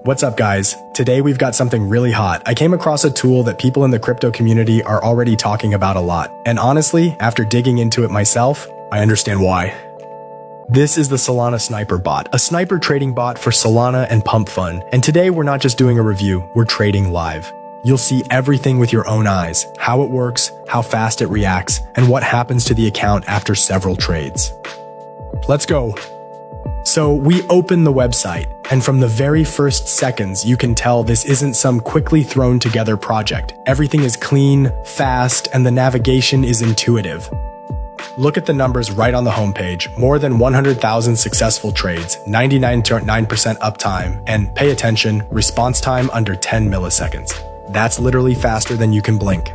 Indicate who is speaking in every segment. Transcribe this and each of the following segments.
Speaker 1: What's up, guys? Today we've got something really hot. I came across a tool that people in the crypto community are already talking about a lot. And honestly, after digging into it myself, I understand why. This is the Solana Sniper Bot, a sniper trading bot for Solana and Pump Fund. And today we're not just doing a review, we're trading live. You'll see everything with your own eyes, how it works, how fast it reacts, and what happens to the account after several trades. Let's go. So we open the website, and from the very first seconds, you can tell this isn't some quickly thrown together project. Everything is clean, fast, and the navigation is intuitive. Look at the numbers right on the homepage. More than 100,000 successful trades, 99.9% uptime, and pay attention, response time under 10 milliseconds. That's literally faster than you can blink.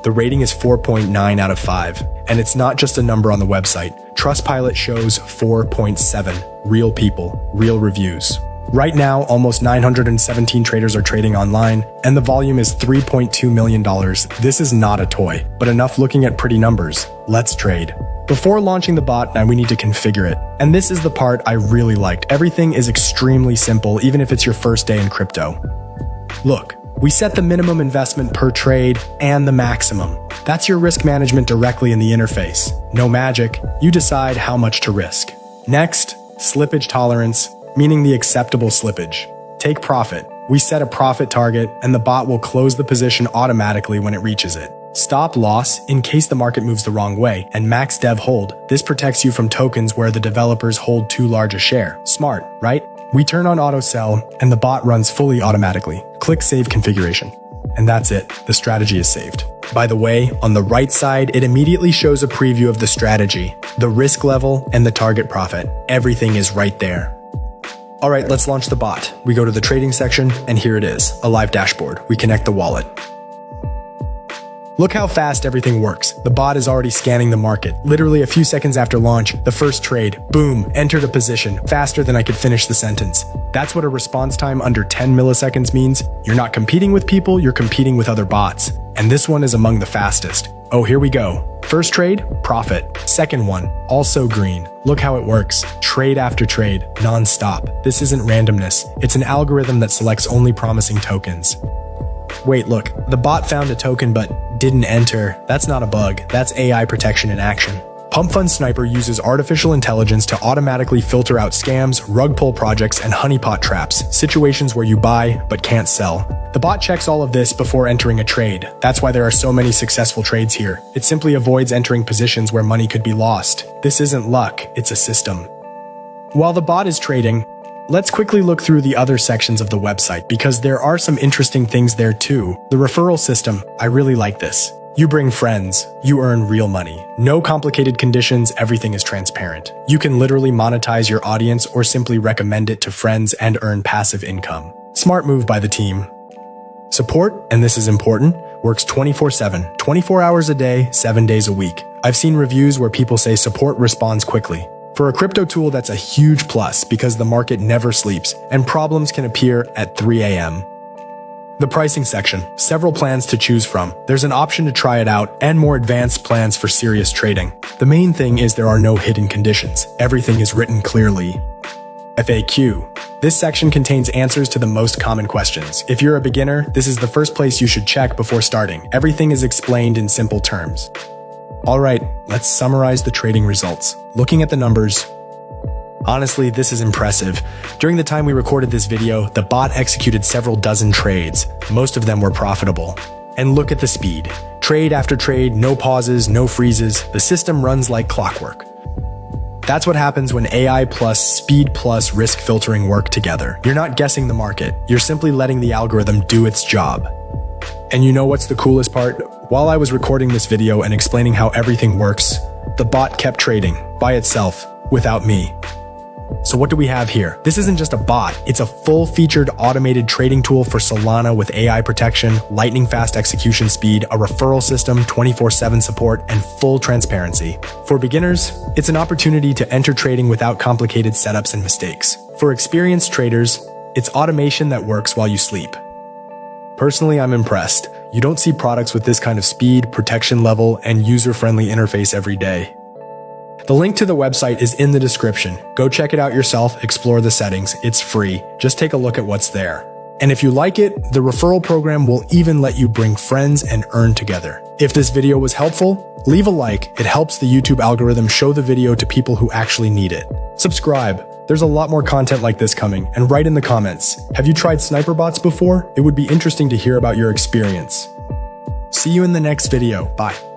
Speaker 1: The rating is 4.9 out of 5, and it's not just a number on the website. Trustpilot shows 4.7. Real people, real reviews. Right now, almost 917 traders are trading online, and the volume is $3.2 million. This is not a toy, but enough looking at pretty numbers. Let's trade. Before launching the bot, now we need to configure it. And this is the part I really liked. Everything is extremely simple, even if it's your first day in crypto. Look. We set the minimum investment per trade and the maximum. That's your risk management directly in the interface. No magic, you decide how much to risk. Next, slippage tolerance, meaning the acceptable slippage. Take profit. We set a profit target and the bot will close the position automatically when it reaches it. Stop loss in case the market moves the wrong way, and max dev hold. This protects you from tokens where the developers hold too large a share. Smart, right? We turn on auto sell and the bot runs fully automatically. Click Save Configuration. And that's it. The strategy is saved. By the way, on the right side, it immediately shows a preview of the strategy, the risk level, and the target profit. Everything is right there. All right, let's launch the bot. We go to the trading section, and here it is, a live dashboard. We connect the wallet. Look how fast everything works. The bot is already scanning the market. Literally a few seconds after launch, the first trade, boom, entered a position, faster than I could finish the sentence. That's what a response time under 10 milliseconds means. You're not competing with people, you're competing with other bots. And this one is among the fastest. Oh, here we go. First trade, profit. Second one, also green. Look how it works. Trade after trade, non-stop. This isn't randomness. It's an algorithm that selects only promising tokens. Wait, look, the bot found a token but didn't enter. That's not a bug, that's AI protection in action. Pump Fund Sniper uses artificial intelligence to automatically filter out scams, rug pull projects, and honeypot traps, situations where you buy but can't sell. The bot checks all of this before entering a trade. That's why there are so many successful trades here. It simply avoids entering positions where money could be lost. This isn't luck, it's a system. While the bot is trading, let's quickly look through the other sections of the website because there are some interesting things there too. The referral system, I really like this. You bring friends, you earn real money. No complicated conditions, everything is transparent. You can literally monetize your audience or simply recommend it to friends and earn passive income. Smart move by the team. Support, and this is important, works 24/7, 24 hours a day, 7 days a week. I've seen reviews where people say support responds quickly. For a crypto tool, that's a huge plus because the market never sleeps and problems can appear at 3 a.m. The pricing section, several plans to choose from. There's an option to try it out and more advanced plans for serious trading. The main thing is there are no hidden conditions. Everything is written clearly. FAQ. This section contains answers to the most common questions. If you're a beginner, this is the first place you should check before starting. Everything is explained in simple terms. All right, let's summarize the trading results. Looking at the numbers, honestly, this is impressive. During the time we recorded this video, the bot executed several dozen trades. Most of them were profitable. And look at the speed. Trade after trade, no pauses, no freezes. The system runs like clockwork. That's what happens when AI plus speed plus risk filtering work together. You're not guessing the market. You're simply letting the algorithm do its job. And you know what's the coolest part? While I was recording this video and explaining how everything works, the bot kept trading by itself without me. So what do we have here? This isn't just a bot, it's a full-featured automated trading tool for Solana with AI protection, lightning-fast execution speed, a referral system, 24/7 support, and full transparency. For beginners, it's an opportunity to enter trading without complicated setups and mistakes. For experienced traders, it's automation that works while you sleep. Personally, I'm impressed. You don't see products with this kind of speed, protection level, and user-friendly interface every day. The link to the website is in the description. Go check it out yourself, explore the settings. It's free. Just take a look at what's there. And if you like it, the referral program will even let you bring friends and earn together. If this video was helpful, leave a like. It helps the YouTube algorithm show the video to people who actually need it. Subscribe. There's a lot more content like this coming, and write in the comments. Have you tried sniper bots before? It would be interesting to hear about your experience. See you in the next video. Bye.